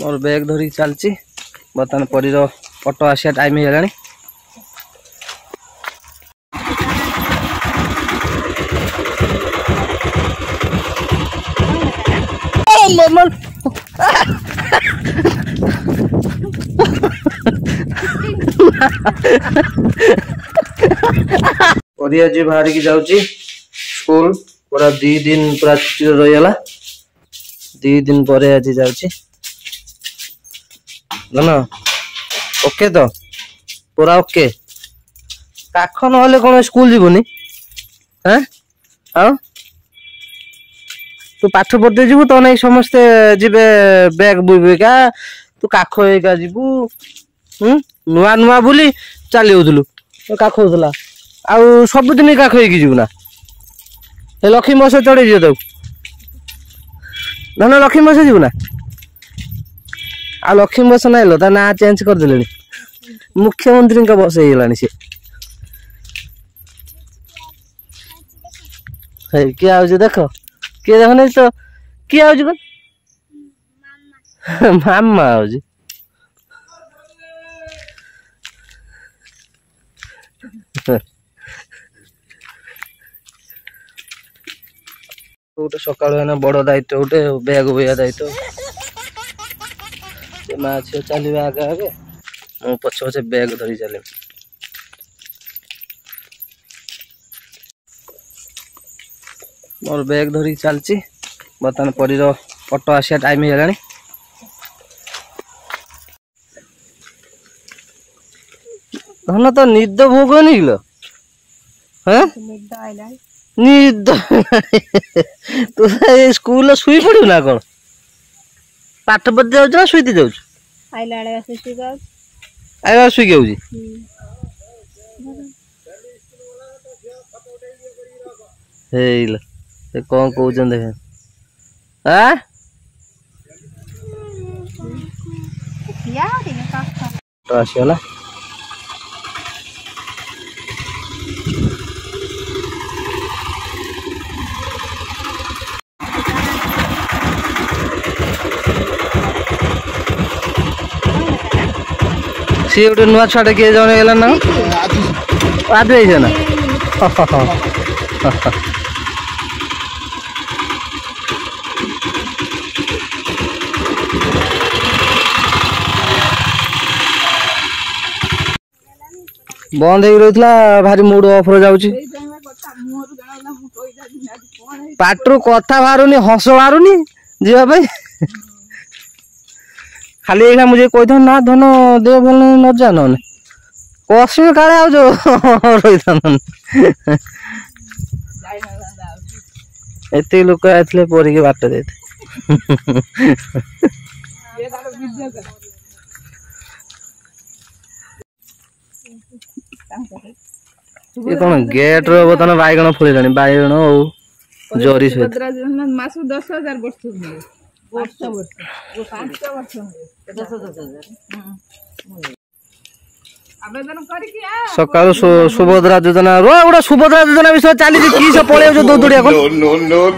मोर bag धरिक चलची बर्तमान परी ऑटो आसिया टाइम हो गलानी। परी आज बाहर की जाऊची स्कूल पूरा 2 दिन पूरा छुट्टी रही गला 2 दिन पर आज जाऊची ना ओके तो पूरा ओके काख न कौन स्कूल जीवनी हाँ हाँ तू पाठ पढ़ते जीवु तो नहीं समस्ते जीवे बैग बुइका तू काख एका जीवु नुआ नुआ बुली चली होतलु काख होतला आउ सब दिन काख होइकी जीवु ना ए लक्ष्मी बस चढ़े दियो तो ना लक्ष्मी बस जीवु ना आ लक्ष्मी बस ना ता ना चेंज कर देले मुख्यमंत्री का बस हे गलानी से है क्या आउज देखो के देखो नहीं तो के आउज को मामा आउज गोटे सकाल बड़ दायित्व गोटे बैग बोया दायित्व माँ झील चलिए आगे आगे मु पछ पछे बैग धरी चल मोर बैग धरिक चलची बर्तमान परी ऑटो आसिया टाइम हो गलानी। धन तो निद भोग निकल हाँ निद तू स्कूल शुई पड़ू ना कौन पाठ पढ़ते जाऊँ ना शुईते जाऊँ आइला शुई जाऊँ हे कौन कहते देख आसगला सी गोटे नुआ छुआ किए जन गला ना आज ना बंद हो रही भारी मूड ऑफ हो जाऊँ पाटरू कथा बाहरुनी हस बाहरुनी जीवाई खाली एना मुझे कही ना धन देह भल न जा न कसम काले आ जो एत लोक आते परी के बाट दे ये कौन गेट रो बतन बैगण फुले बैगण हो जरी सहित मास 10,000 सकाल सुभद्रा योजना रो गोटे सुभद्रा योजना विषय चली कि सब पलि दौड़िया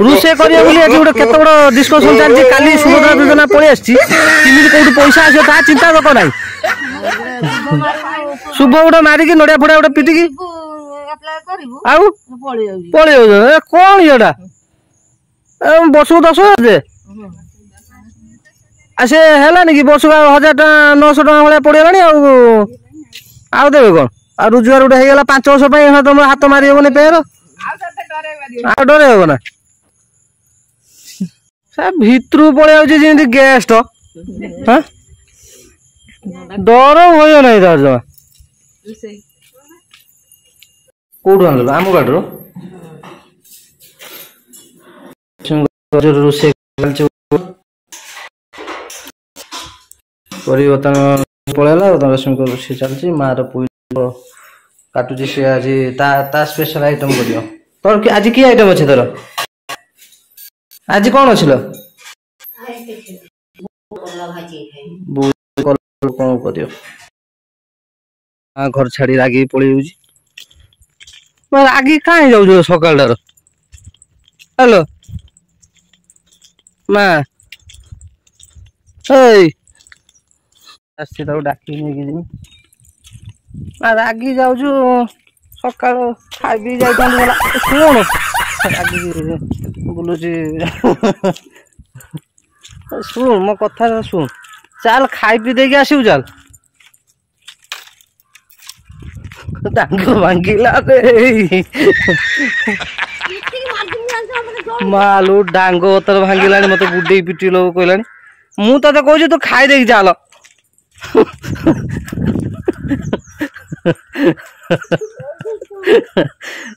रोषे करिया गोटे केत बड़ डिस्कसन चलती काली सुभद्रा योजना पलि आसी कौट पैसा आस चिंता तो ना शुभ गोटे मारिकी नड़िया फड़ा गोटे पिटिकी पलि जाऊ कौन ये वर्ष 10,000 दे से है कि वर्ष 1,000 टका 900 टका भाया पड़गला आउ देवे कौन आ रोजगार गोटे हो 5 वर्ष तुम हाथ मारी हेनी पेर आ डर हे ना भितर पलि जाऊँ गेस्ट हाँ डर भय ना तार जमा कौटू आन आम गाड़ रोषे बर्तमान पलैला रश्मि रोषे चलती माँ पुई काटुची सी आज ता स्पेशल आइटम कर तोर आज कि आइटम अच्छे तोर आज कौन अच्छे कौन कर घर छाड़ी रागी पलि रागी कहीं जाऊ सकाल हेलो माँ आसी ताको डाकी नेकी जिमी आ रागी जाउछु सकाळो खाइबी जाइथान बोला सुन रागी बुलुची सुन मो कथा सुन चल खाइ पी देके आसिउ चल डांग भांगिला रे मालू डांग तर भांगिलानी मते गुड्डे पिटी लो कहलानी मु तते कहू तू खाइ देकी चाल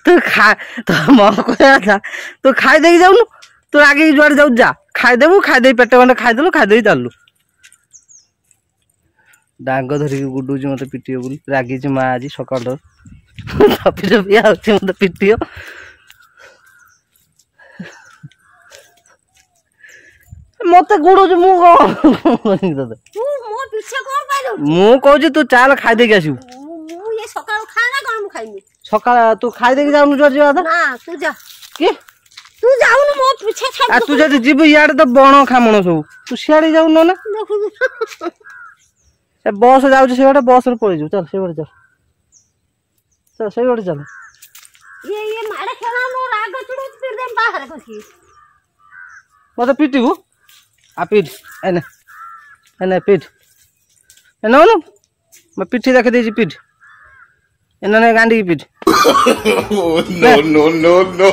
तू खा तो मो कहया था तू खाइ देकी जाउनु तू आगे जुआड़ जाउ जा खाइ देबु खाइ दे पेट खंडे खाइ देलु खाइ दे चालू डांग धरिकी गुडुची मते पिटियो बोली रागी माँ आज सकाल थपी थपी आउची मते पिटियो मते गुडुची मु मु कहूची तू चाल खाइ देकी आसिबु सकाळ तू खाइ देकी जाउनु जुआड़ जा ना तू जा के तू जाउनु मो पीछे छाड़ आ तू जदी जीबु याडे तो बण खामण सब तू सियाड़ी जाउनु ना ए बस जाउछ से बस रे पळि चल से चल चल से चल ये माडे खेला मो राग चुडू फिर दे बाहर कसी मते पिटिबु आ पिट एने एने पिट एने नो मैं पिठी देख देजी पिट एने ने गांडी की पिट नो नो नो नो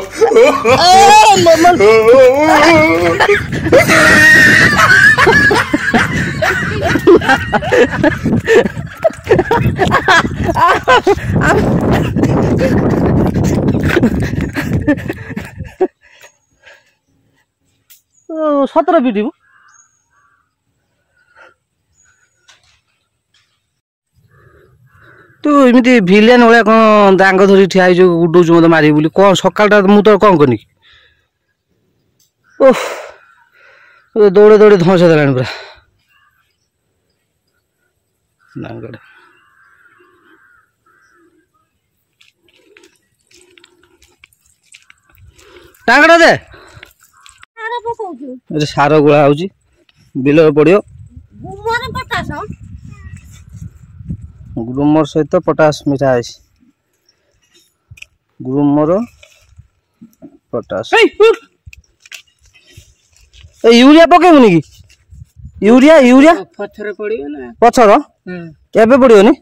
सतर पिटिबु तू इमिति भिलियन वाला कौन डांग धरी ठिया जो उडौछु मते मारी बोली कौन सकाळटा मु तो कौन करनी ओह दौड़े दौड़े धंस देलानी पूरा नांगड़ टांगड़ा दे अरे सार गुला आउची बिल पड़ियो ग्रूमर सहित पोटास मिठा है ग्रूमर पोटास यूरिया पकेबुनी कि यूरिया यूरिया पछर पड़ियो ना पछर केबे पड़ियोनी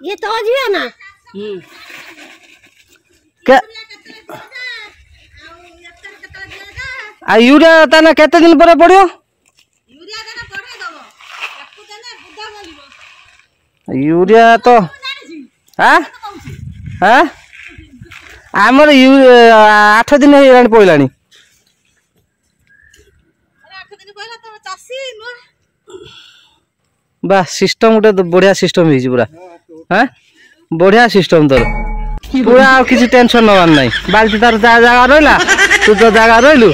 ये तो जिया ना के आ यूरिया ताना केते दिन पर पड़ियो यूरिया ताना पड़े दबो एकु देने बुद्धा बोलिबो यूरिया तो हां हां आमर 8 दिन हेलानी पइलानी 8 दिन पइला तो चासी बा सिस्टम गोटे बढ़िया सिस्टम हिजी पूरा हां बढ़िया सिस्टम तोर पूरा किसी टेंशन नवार नहीं बाल्टी तार जगह रहिला तू तो जगह रहिलु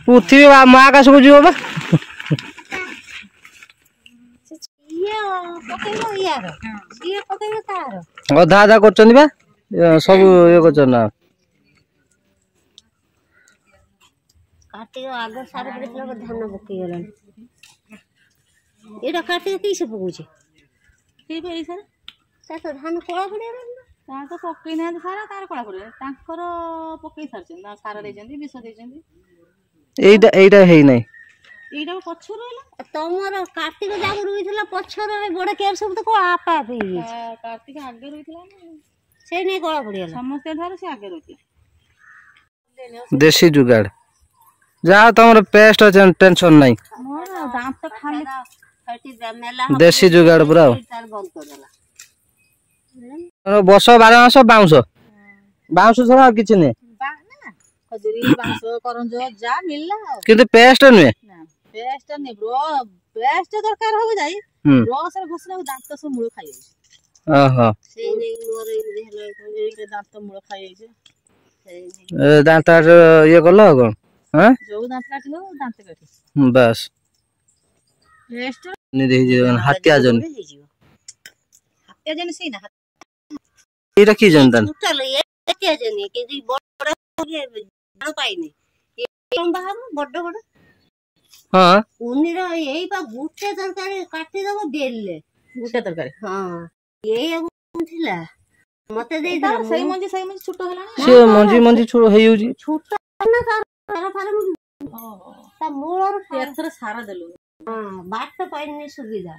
पृथ्वी महाकाश को जीव बा अधा अधा कर सब ये कर कार्तिक आग सार धान पकई गला ये कार्तिक कैसे पकाउछे धान कला पड़े तो पकई ना सारा तार कला पड़े पकई सारी सार विष एटा है नहीं एटा पछ रहला तमर कार्तिक जाग रुइथला पछ रहे बड़ केर सब तो आपा आप कार्तिक आगे रुइथला से नहीं कला पड़िया समस्त धार से आगे रुइथला देसी जुगाड़ जा तमर पेस्ट टेंशन नहीं मोर दांत तो खाली फटी मेला देसी जुगाड़ पूरा बंद कर देला बस 12 मास बाउंस बाउंस छड़ा किछ नहीं खजूरी बांस करंज जा मिलला किंतु पेस्ट नुए पेस्ट नहीं ब्रो पेस्ट दरकार हो जाई रस रे घसला दांत सब मूळ खाइ जाई ओहो से नहीं मोर हेला दांत मूळ खाइ जाई से दांत ये करलो कोन हां जो दांत काटलो दांत काटी बस पेस्ट नहीं देहि जे हत्या जन सही ना ये रखी जनतन चलो ये हत्या जन के बड़ा पाइनी ଲମ୍ବା ହବ ବଡ ବଡ ହଁ ଉନିର ଏଇ ବା ଗୁଟେ ତରକାରୀ କାଟିଦବ ବେଲେ ଗୁଟେ ତରକାରୀ ହଁ ଏଇଆକୁ ଥିଲା ମତେ ଦେଇଥିଲା ସେଇ ମଞ୍ଜି ଛୋଟ ହେଲାଣି ସେ ମଞ୍ଜି ମଞ୍ଜି ହେଇଯାଉଛି ଛୋଟ ନା ତାର ଫାର ତା ମୂଳରୁ ଏଥର ସାର ଦେଲୁ ହଁ ବାଟ ପାଇନି ସୁବିଧା